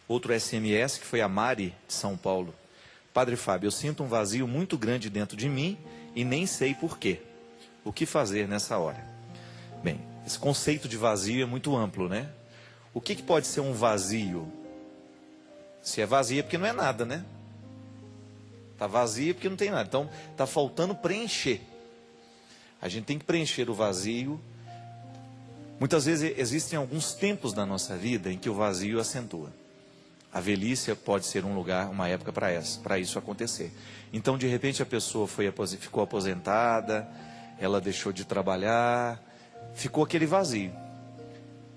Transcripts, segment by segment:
Outro SMS, que foi a Mari, de São Paulo. Padre Fábio, eu sinto um vazio muito grande dentro de mim e nem sei porquê. O que fazer nessa hora? Bem, esse conceito de vazio é muito amplo, né? O que pode ser um vazio? Se é vazio é porque não é nada, né? Está vazio porque não tem nada. Então, está faltando preencher. A gente tem que preencher o vazio. Muitas vezes existem alguns tempos da nossa vida em que o vazio acentua. A velhice pode ser um lugar, uma época para isso acontecer. Então, de repente, a pessoa ficou aposentada, ela deixou de trabalhar, ficou aquele vazio.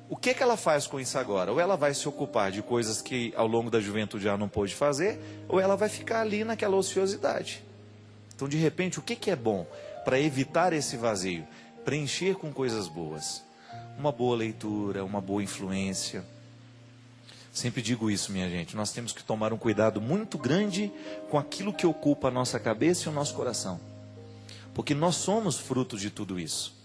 O que ela faz com isso agora? Ou ela vai se ocupar de coisas que ao longo da juventude já não pôde fazer, ou ela vai ficar ali naquela ociosidade. Então, de repente, o que é bom para evitar esse vazio? Preencher com coisas boas. Uma boa leitura, uma boa influência. Sempre digo isso, minha gente. Nós temos que tomar um cuidado muito grande com aquilo que ocupa a nossa cabeça e o nosso coração. Porque nós somos fruto de tudo isso.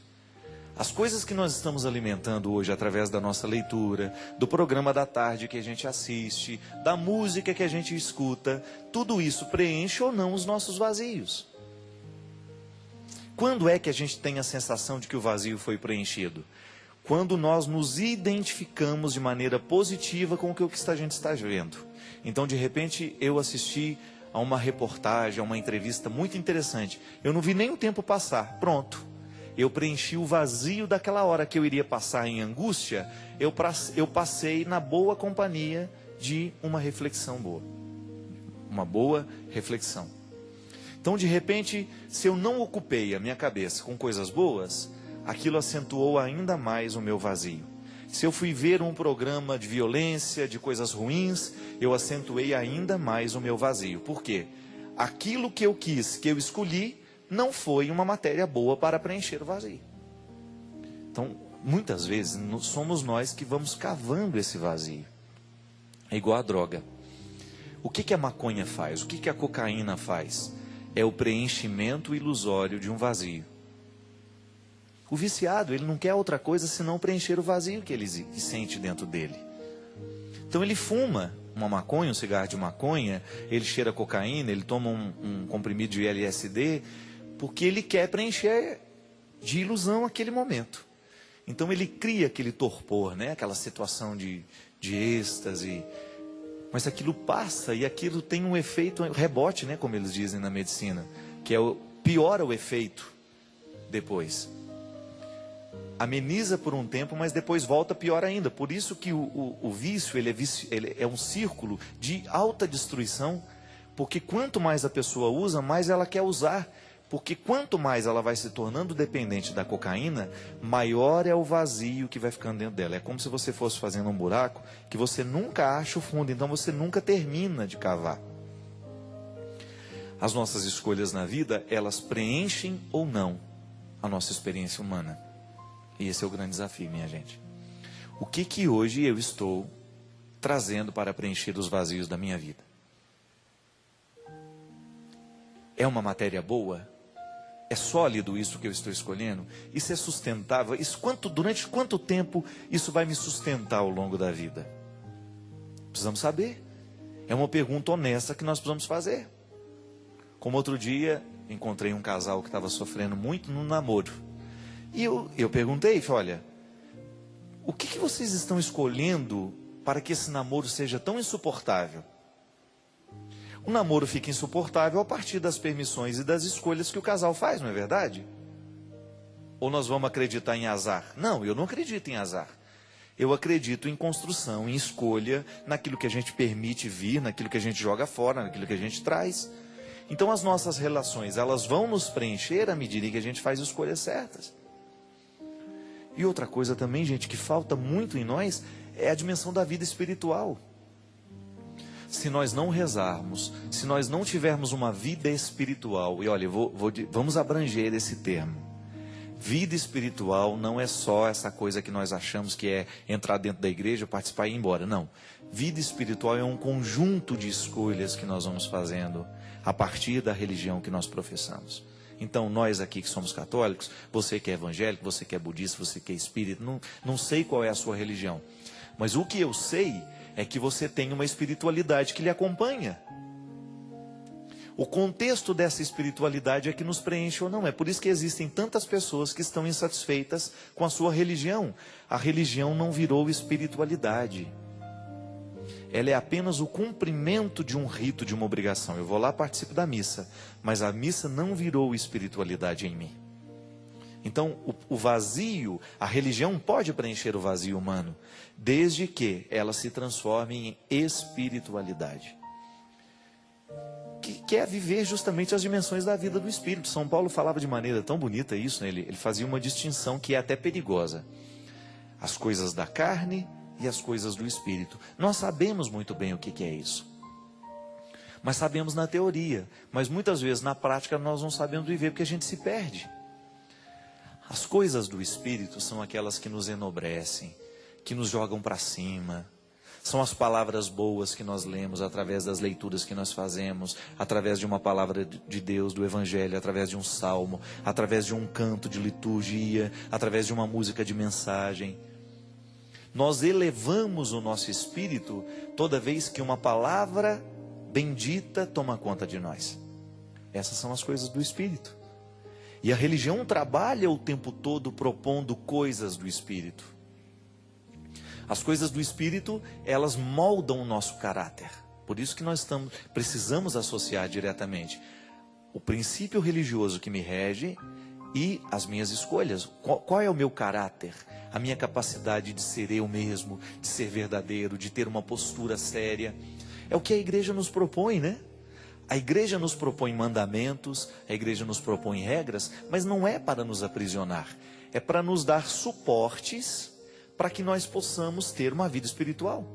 As coisas que nós estamos alimentando hoje através da nossa leitura, do programa da tarde que a gente assiste, da música que a gente escuta, tudo isso preenche ou não os nossos vazios. Quando é que a gente tem a sensação de que o vazio foi preenchido? Quando nós nos identificamos de maneira positiva com o que a gente está vendo. Então, de repente, eu assisti a uma reportagem, a uma entrevista muito interessante. Eu não vi nem o tempo passar. Pronto. Eu preenchi o vazio daquela hora que eu iria passar em angústia. Eu passei na boa companhia de uma reflexão boa. Uma boa reflexão. Então, de repente, se eu não ocupei a minha cabeça com coisas boas, aquilo acentuou ainda mais o meu vazio. Se eu fui ver um programa de violência, de coisas ruins, eu acentuei ainda mais o meu vazio. Por quê? Aquilo que eu quis, que eu escolhi, não foi uma matéria boa para preencher o vazio. Então, muitas vezes, somos nós que vamos cavando esse vazio. É igual a droga. O que a maconha faz? O que a cocaína faz? É o preenchimento ilusório de um vazio. O viciado, ele não quer outra coisa senão preencher o vazio que ele sente dentro dele. Então ele fuma uma maconha, um cigarro de maconha, ele cheira cocaína, ele toma um comprimido de LSD, porque ele quer preencher de ilusão aquele momento. Então ele cria aquele torpor, né? Aquela situação de êxtase. Mas aquilo passa e aquilo tem um efeito rebote, né? Como eles dizem na medicina, que piora o efeito depois. Ameniza por um tempo, mas depois volta pior ainda. Por isso que o vício, ele é um círculo de alta destruição, porque quanto mais a pessoa usa, mais ela quer usar. Porque quanto mais ela vai se tornando dependente da cocaína, maior é o vazio que vai ficando dentro dela. É como se você fosse fazendo um buraco que você nunca acha o fundo, então você nunca termina de cavar. As nossas escolhas na vida, elas preenchem ou não a nossa experiência humana. E esse é o grande desafio, minha gente. O que hoje eu estou trazendo para preencher os vazios da minha vida? É uma matéria boa? É sólido isso que eu estou escolhendo? Isso é sustentável? Durante quanto tempo isso vai me sustentar ao longo da vida? Precisamos saber. É uma pergunta honesta que nós precisamos fazer. Como outro dia, encontrei um casal que estava sofrendo muito no namoro. E eu perguntei, olha, o que vocês estão escolhendo para que esse namoro seja tão insuportável? O namoro fica insuportável a partir das permissões e das escolhas que o casal faz, não é verdade? Ou nós vamos acreditar em azar? Não, eu não acredito em azar. Eu acredito em construção, em escolha, naquilo que a gente permite vir, naquilo que a gente joga fora, naquilo que a gente traz. Então as nossas relações, elas vão nos preencher à medida que a gente faz escolhas certas. E outra coisa também, gente, que falta muito em nós, é a dimensão da vida espiritual. Se nós não rezarmos, se nós não tivermos uma vida espiritual, e olha, vamos abranger esse termo. Vida espiritual não é só essa coisa que nós achamos que é entrar dentro da igreja, participar e ir embora. Não. Vida espiritual é um conjunto de escolhas que nós vamos fazendo a partir da religião que nós professamos. Então, nós aqui que somos católicos, você que é evangélico, você que é budista, você que é espírita, não sei qual é a sua religião. Mas o que eu sei é que você tem uma espiritualidade que lhe acompanha. O contexto dessa espiritualidade é que nos preenche ou não. É por isso que existem tantas pessoas que estão insatisfeitas com a sua religião. A religião não virou espiritualidade. Ela é apenas o cumprimento de um rito, de uma obrigação. Eu vou lá, participo da missa, mas a missa não virou espiritualidade em mim. Então, o vazio, a religião pode preencher o vazio humano, desde que ela se transforme em espiritualidade. Que é viver justamente as dimensões da vida do Espírito. São Paulo falava de maneira tão bonita isso, né? Ele fazia uma distinção que é até perigosa. As coisas da carne e as coisas do Espírito. Nós sabemos muito bem o que é isso. Mas sabemos na teoria. Mas muitas vezes na prática nós não sabemos viver porque a gente se perde. As coisas do Espírito são aquelas que nos enobrecem, que nos jogam para cima. São as palavras boas que nós lemos através das leituras que nós fazemos, através de uma palavra de Deus, do Evangelho, através de um salmo, através de um canto de liturgia, através de uma música de mensagem. Nós elevamos o nosso espírito toda vez que uma palavra bendita toma conta de nós. Essas são as coisas do Espírito. E a religião trabalha o tempo todo propondo coisas do Espírito. As coisas do Espírito, elas moldam o nosso caráter. Por isso que nós precisamos associar diretamente o princípio religioso que me rege e as minhas escolhas. Qual é o meu caráter? A minha capacidade de ser eu mesmo, de ser verdadeiro, de ter uma postura séria. É o que a igreja nos propõe, né? A igreja nos propõe mandamentos, a igreja nos propõe regras, mas não é para nos aprisionar. É para nos dar suportes para que nós possamos ter uma vida espiritual.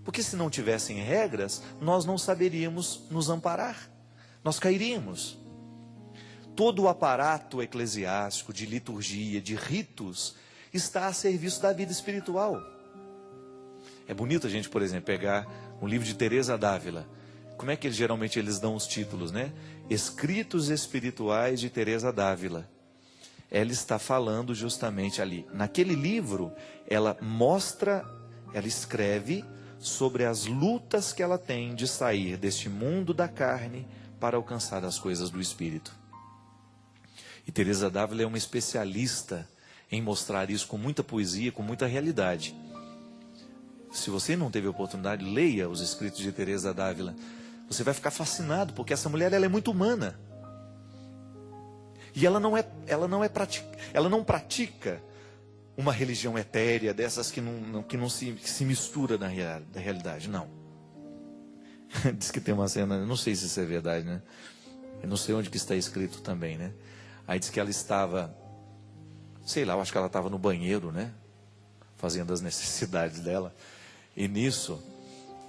Porque se não tivessem regras, nós não saberíamos nos amparar. Nós cairíamos. Todo o aparato eclesiástico, de liturgia, de ritos, está a serviço da vida espiritual. É bonito a gente, por exemplo, pegar um livro de Teresa d'Ávila. Como é que geralmente eles dão os títulos, né? Escritos espirituais de Teresa d'Ávila. Ela está falando justamente ali. Naquele livro, ela escreve sobre as lutas que ela tem de sair deste mundo da carne para alcançar as coisas do Espírito. E Teresa d'Ávila é uma especialista em mostrar isso com muita poesia, com muita realidade. Se você não teve a oportunidade, leia os escritos de Teresa d'Ávila. Você vai ficar fascinado, porque essa mulher ela é muito humana. E ela não pratica uma religião etérea, dessas que não se mistura na realidade, não. Diz que tem uma cena, não sei se isso é verdade, né? Eu não sei onde que está escrito também, né? Aí diz que ela estava, sei lá, eu acho que ela estava no banheiro, né? Fazendo as necessidades dela. E nisso,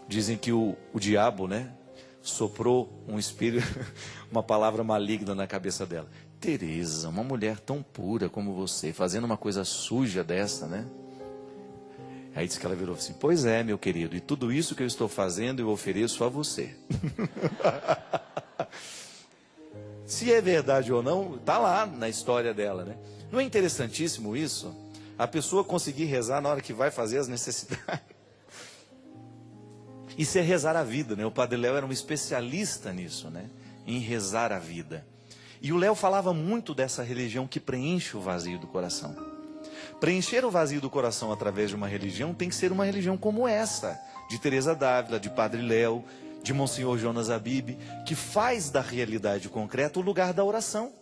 dizem que o diabo, né? Soprou um espírito, uma palavra maligna na cabeça dela. Teresa, uma mulher tão pura como você, fazendo uma coisa suja dessa, né? Aí disse que ela virou assim: pois é, meu querido, e tudo isso que eu estou fazendo eu ofereço a você. Se é verdade ou não, está lá na história dela, né? Não é interessantíssimo isso? A pessoa conseguir rezar na hora que vai fazer as necessidades. Isso é rezar a vida, né? O Padre Léo era um especialista nisso, né? Em rezar a vida. E o Léo falava muito dessa religião que preenche o vazio do coração. Preencher o vazio do coração através de uma religião tem que ser uma religião como essa, de Teresa d'Ávila, de Padre Léo, de Monsenhor Jonas Abib, que faz da realidade concreta o lugar da oração.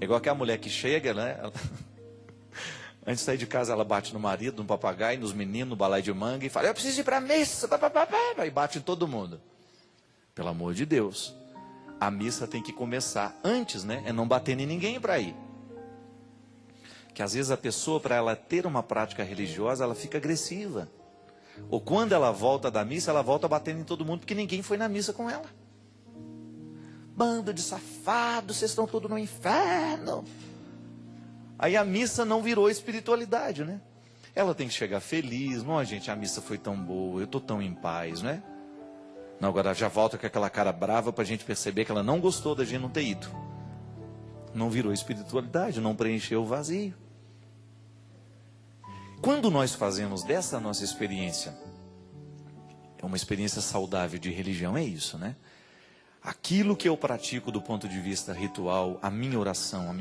É igual aquela mulher que chega, né? Antes de sair de casa, ela bate no marido, no papagaio, nos meninos, no balai de manga e fala: eu preciso ir para a missa, e bate em todo mundo. Pelo amor de Deus, a missa tem que começar antes, né? É não bater em ninguém para ir. Que às vezes a pessoa, para ela ter uma prática religiosa, ela fica agressiva. Ou quando ela volta da missa, ela volta batendo em todo mundo, porque ninguém foi na missa com ela. Bando de safados, vocês estão todos no inferno. Aí a missa não virou espiritualidade, né? Ela tem que chegar feliz. Não, gente, a missa foi tão boa, eu estou tão em paz, né? Não, agora já volta com aquela cara brava para a gente perceber que ela não gostou da gente não ter ido. Não virou espiritualidade, não preencheu o vazio. Quando nós fazemos dessa nossa experiência, é uma experiência saudável de religião, é isso, né? Aquilo que eu pratico do ponto de vista ritual, a minha oração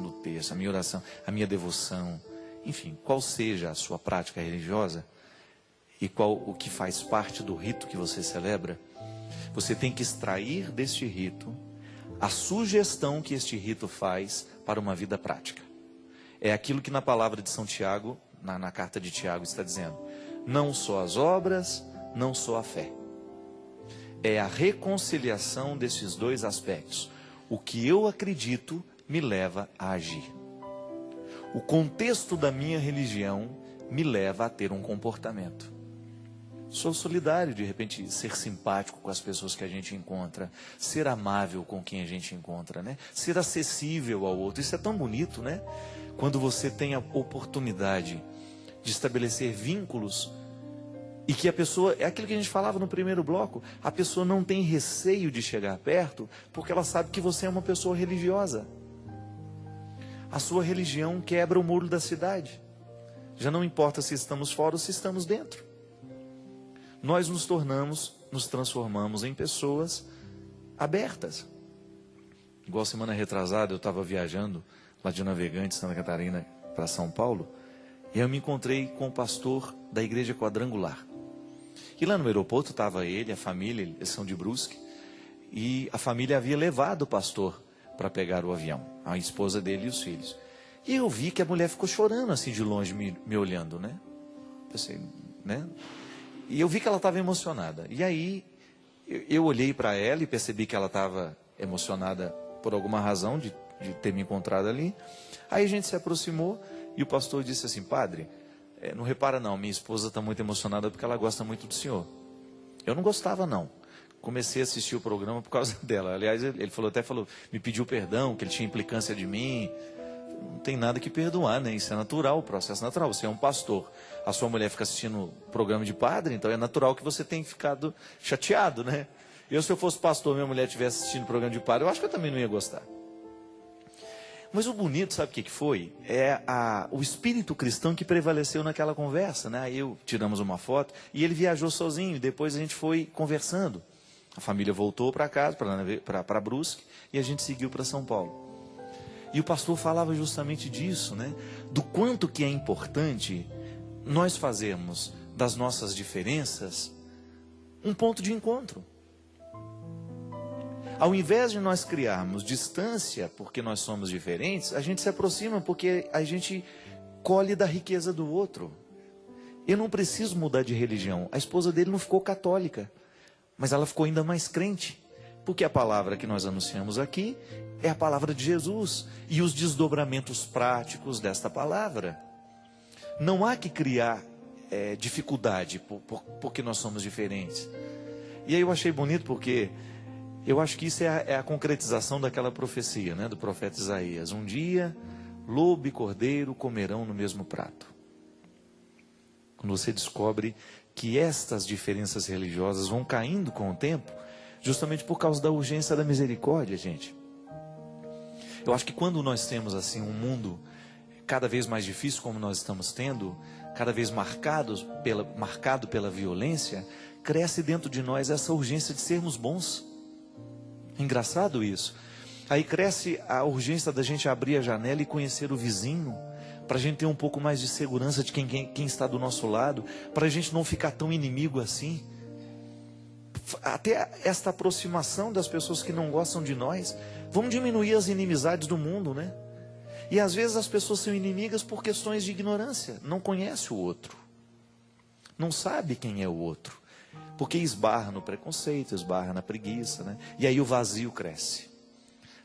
do texto, a minha oração, a minha devoção, enfim, qual seja a sua prática religiosa e qual o que faz parte do rito que você celebra, você tem que extrair deste rito a sugestão que este rito faz para uma vida prática. É aquilo que na palavra de São Tiago, na carta de Tiago está dizendo: não só as obras, não só a fé. É a reconciliação desses dois aspectos. O que eu acredito me leva a agir. O contexto da minha religião me leva a ter um comportamento. Sou solidário, de repente, ser simpático com as pessoas que a gente encontra, ser amável com quem a gente encontra, né? Ser acessível ao outro. Isso é tão bonito, né? Quando você tem a oportunidade de estabelecer vínculos e que a pessoa, é aquilo que a gente falava no primeiro bloco, a pessoa não tem receio de chegar perto porque ela sabe que você é uma pessoa religiosa. A sua religião quebra o muro da cidade. Já não importa se estamos fora ou se estamos dentro. Nós nos transformamos em pessoas abertas. Igual semana retrasada eu estava viajando lá de Navegantes, Santa Catarina, para São Paulo, e eu me encontrei com o pastor da igreja quadrangular. E lá no aeroporto estava ele, a família, eles são de Brusque, e a família havia levado o pastor para pegar o avião, a esposa dele e os filhos. E eu vi que a mulher ficou chorando assim de longe, me olhando, né? Pensei, né? E eu vi que ela estava emocionada. E aí eu olhei para ela e percebi que ela estava emocionada por alguma razão de ter me encontrado ali. Aí a gente se aproximou e o pastor disse assim: padre, não repara não, minha esposa está muito emocionada porque ela gosta muito do senhor. Eu não gostava não. Comecei a assistir o programa por causa dela. Aliás, ele até falou, me pediu perdão, que ele tinha implicância de mim. Não tem nada que perdoar, né? Isso é natural, o processo natural. Você é um pastor, a sua mulher fica assistindo o programa de padre, então é natural que você tenha ficado chateado, né? Se eu fosse pastor, minha mulher estivesse assistindo o programa de padre, eu acho que eu também não ia gostar. Mas o bonito, sabe o que foi? É o espírito cristão que prevaleceu naquela conversa, né? Aí tiramos uma foto e ele viajou sozinho, e depois a gente foi conversando. A família voltou para casa, para Brusque, e a gente seguiu para São Paulo. E o pastor falava justamente disso, né? Do quanto que é importante nós fazermos das nossas diferenças um ponto de encontro. Ao invés de nós criarmos distância porque nós somos diferentes, a gente se aproxima porque a gente colhe da riqueza do outro. Eu não preciso mudar de religião. A esposa dele não ficou católica, mas ela ficou ainda mais crente. Porque a palavra que nós anunciamos aqui é a palavra de Jesus e os desdobramentos práticos desta palavra. Não há que criar dificuldade porque nós somos diferentes. E aí eu achei bonito porque eu acho que isso é a concretização daquela profecia, né, do profeta Isaías. Um dia, lobo e cordeiro comerão no mesmo prato. Quando você descobre que estas diferenças religiosas vão caindo com o tempo, justamente por causa da urgência da misericórdia, gente. Eu acho que quando nós temos assim um mundo cada vez mais difícil como nós estamos tendo, cada vez marcado pela violência, cresce dentro de nós essa urgência de sermos bons. É engraçado isso. Aí cresce a urgência da gente abrir a janela e conhecer o vizinho, para a gente ter um pouco mais de segurança de quem está do nosso lado, para a gente não ficar tão inimigo assim. Até esta aproximação das pessoas que não gostam de nós, vamos diminuir as inimizades do mundo, né? E às vezes as pessoas são inimigas por questões de ignorância, não conhece o outro, não sabe quem é o outro, porque esbarra no preconceito, esbarra na preguiça, né? E aí o vazio cresce,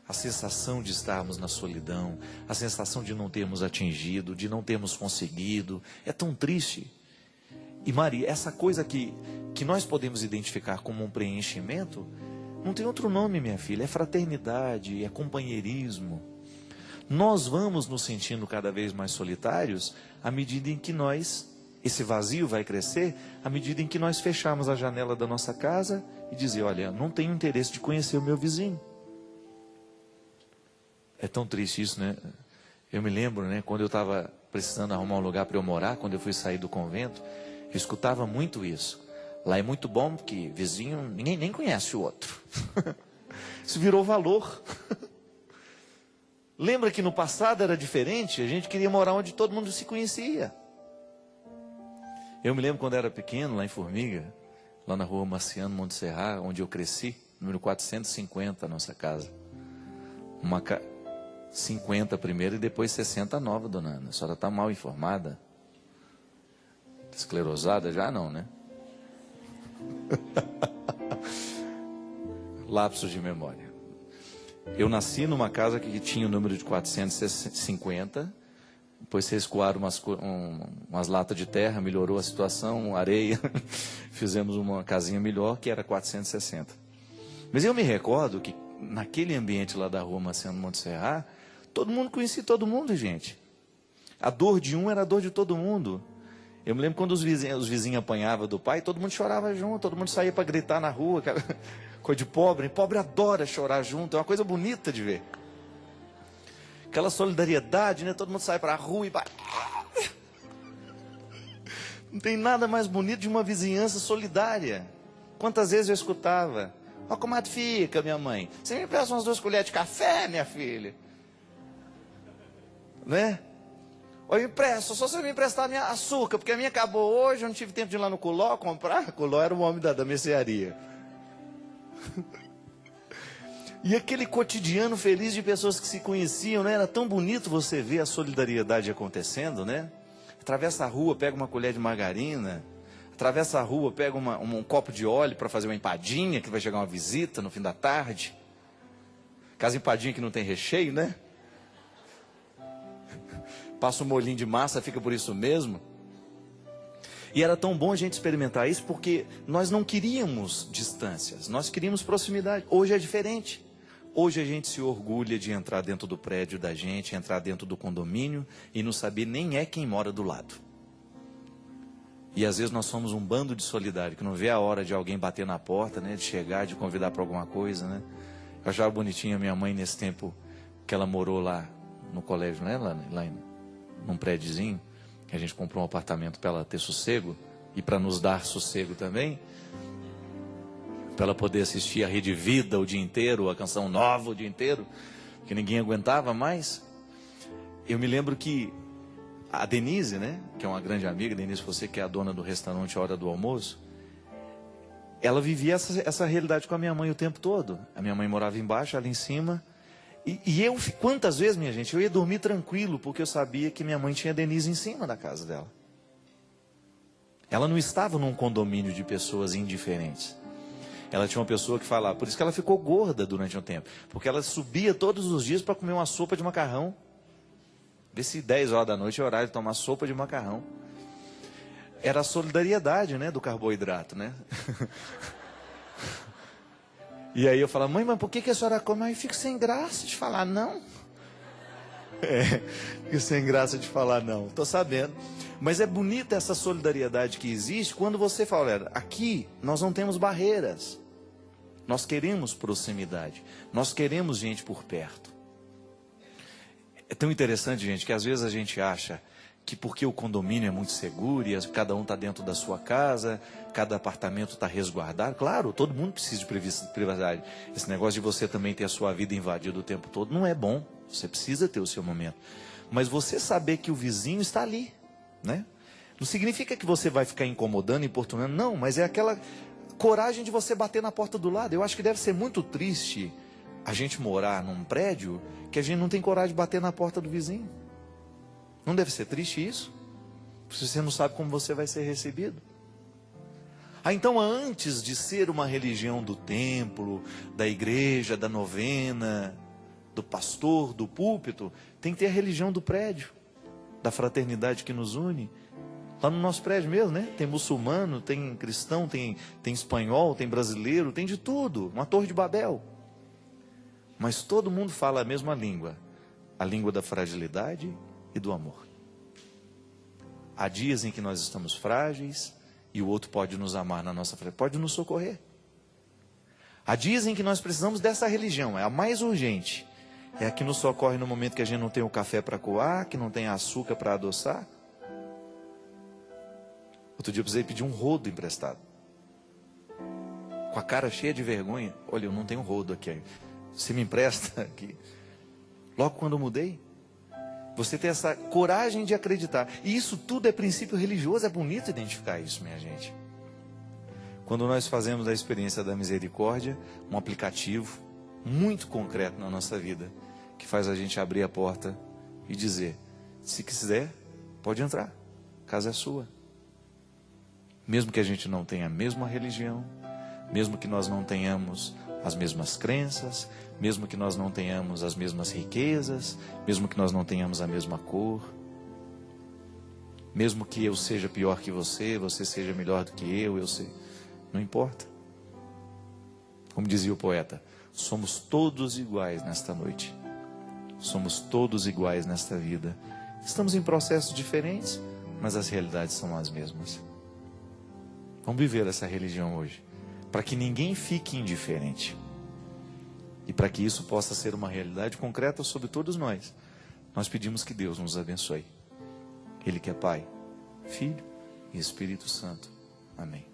a sensação de estarmos na solidão, a sensação de não termos atingido, de não termos conseguido, é tão triste. E Maria, essa coisa que nós podemos identificar como um preenchimento, não tem outro nome, minha filha, é fraternidade, é companheirismo. Nós vamos nos sentindo cada vez mais solitários, à medida em que esse vazio vai crescer, à medida em que nós fecharmos a janela da nossa casa e dizer, olha, não tenho interesse de conhecer o meu vizinho. É tão triste isso, né? Eu me lembro, né, quando eu estava precisando arrumar um lugar para eu morar, quando eu fui sair do convento, eu escutava muito isso. Lá é muito bom porque vizinho, ninguém nem conhece o outro. Isso virou valor. Lembra que no passado era diferente? A gente queria morar onde todo mundo se conhecia. Eu me lembro quando era pequeno, lá em Formiga, lá na rua Marciano Monte Serra, onde eu cresci, número 450, a nossa casa. 50 primeiro e depois 60 nova, dona Ana. A senhora está mal informada? Esclerosada já não, né? Lapsos de memória. Eu nasci numa casa que tinha o número de 450. Depois vocês escoaram umas latas de terra, melhorou a situação, areia. Fizemos uma casinha melhor, que era 460. Mas eu me recordo que naquele ambiente lá da rua Marciano Monte Serra, todo mundo conhecia todo mundo, gente. A dor de um era a dor de todo mundo. Eu me lembro quando os vizinhos apanhavam do pai, todo mundo chorava junto, todo mundo saía para gritar na rua. Coisa de pobre. Pobre adora chorar junto, é uma coisa bonita de ver. Aquela solidariedade, né? Todo mundo sai para a rua e vai. Não tem nada mais bonito de uma vizinhança solidária. Quantas vezes eu escutava: ó, como é que fica, minha mãe? Você me empresta umas 2 colheres de café, minha filha? Né? Ou eu empresto, só se você me emprestar a minha açúcar, porque a minha acabou hoje, eu não tive tempo de ir lá no Coló comprar. Coló era o homem da mercearia. E aquele cotidiano feliz de pessoas que se conheciam, né? Era tão bonito você ver a solidariedade acontecendo, né? Atravessa a rua, pega uma colher de margarina. Atravessa a rua, pega um copo de óleo para fazer uma empadinha, que vai chegar uma visita no fim da tarde. Aquelas empadinhas que não tem recheio, né? Passa um molhinho de massa, fica por isso mesmo. E era tão bom a gente experimentar isso, porque nós não queríamos distâncias, nós queríamos proximidade. Hoje é diferente. Hoje a gente se orgulha de entrar dentro do prédio da gente, entrar dentro do condomínio e não saber nem quem mora do lado. E às vezes nós somos um bando de solidário, que não vê a hora de alguém bater na porta, né, de chegar, de convidar para alguma coisa, né? Eu achava bonitinha a minha mãe nesse tempo que ela morou lá no colégio, né, lá num prédiozinho, que a gente comprou um apartamento para ela ter sossego e para nos dar sossego também, para ela poder assistir a Rede Vida o dia inteiro, a Canção Nova o dia inteiro, que ninguém aguentava mais. Eu me lembro que a Denise, né, que é uma grande amiga, Denise, você que é a dona do restaurante Hora do Almoço, ela vivia essa realidade com a minha mãe o tempo todo. A minha mãe morava embaixo, ela em cima. E eu, quantas vezes, minha gente, eu ia dormir tranquilo, porque eu sabia que minha mãe tinha a Denise em cima da casa dela. Ela não estava num condomínio de pessoas indiferentes. Ela tinha uma pessoa que falava, por isso que ela ficou gorda durante um tempo, porque ela subia todos os dias para comer uma sopa de macarrão. Vê se 10 horas da noite é horário de tomar sopa de macarrão. Era a solidariedade, né, do carboidrato, né? E aí eu falo, mãe, mas por que a senhora come? Aí eu fico sem graça de falar não. Fico sem graça de falar não, estou sabendo. Mas é bonita essa solidariedade que existe quando você fala, olha, aqui nós não temos barreiras. Nós queremos proximidade. Nós queremos gente por perto. É tão interessante, gente, que às vezes a gente acha que porque o condomínio é muito seguro e cada um está dentro da sua casa, cada apartamento está resguardado. Claro, todo mundo precisa de privacidade. Esse negócio de você também ter a sua vida invadida o tempo todo não é bom. Você precisa ter o seu momento. Mas você saber que o vizinho está ali, né? Não significa que você vai ficar incomodando, importunando. Não, mas é aquela coragem de você bater na porta do lado. Eu acho que deve ser muito triste a gente morar num prédio que a gente não tem coragem de bater na porta do vizinho. Não deve ser triste isso? Se você não sabe como você vai ser recebido. Então, antes de ser uma religião do templo, da igreja, da novena, do pastor, do púlpito, tem que ter a religião do prédio, da fraternidade que nos une. Lá no nosso prédio mesmo, né? Tem muçulmano, tem cristão, tem espanhol, tem brasileiro, tem de tudo. Uma torre de Babel. Mas todo mundo fala a mesma língua. A língua da fragilidade e do amor. Há dias em que nós estamos frágeis e o outro pode nos amar na nossa frente, pode nos socorrer. Há dias em que nós precisamos dessa religião, é a mais urgente. É a que nos socorre no momento que a gente não tem o café para coar, que não tem açúcar para adoçar. Outro dia eu precisei pedir um rodo emprestado. Com a cara cheia de vergonha. Olha, eu não tenho rodo aqui. Você me empresta aqui? Logo quando eu mudei. Você tem essa coragem de acreditar. E isso tudo é princípio religioso. É bonito identificar isso, minha gente. Quando nós fazemos da experiência da misericórdia um aplicativo muito concreto na nossa vida, que faz a gente abrir a porta e dizer: se quiser, pode entrar, a casa é sua. Mesmo que a gente não tenha a mesma religião, mesmo que nós não tenhamos as mesmas crenças, mesmo que nós não tenhamos as mesmas riquezas, mesmo que nós não tenhamos a mesma cor, mesmo que eu seja pior que você, você seja melhor do que eu sei, não importa. Como dizia o poeta, somos todos iguais nesta noite. Somos todos iguais nesta vida. Estamos em processos diferentes, mas as realidades são as mesmas. Vamos viver essa religião hoje, para que ninguém fique indiferente. E para que isso possa ser uma realidade concreta sobre todos nós, nós pedimos que Deus nos abençoe. Ele que é Pai, Filho e Espírito Santo. Amém.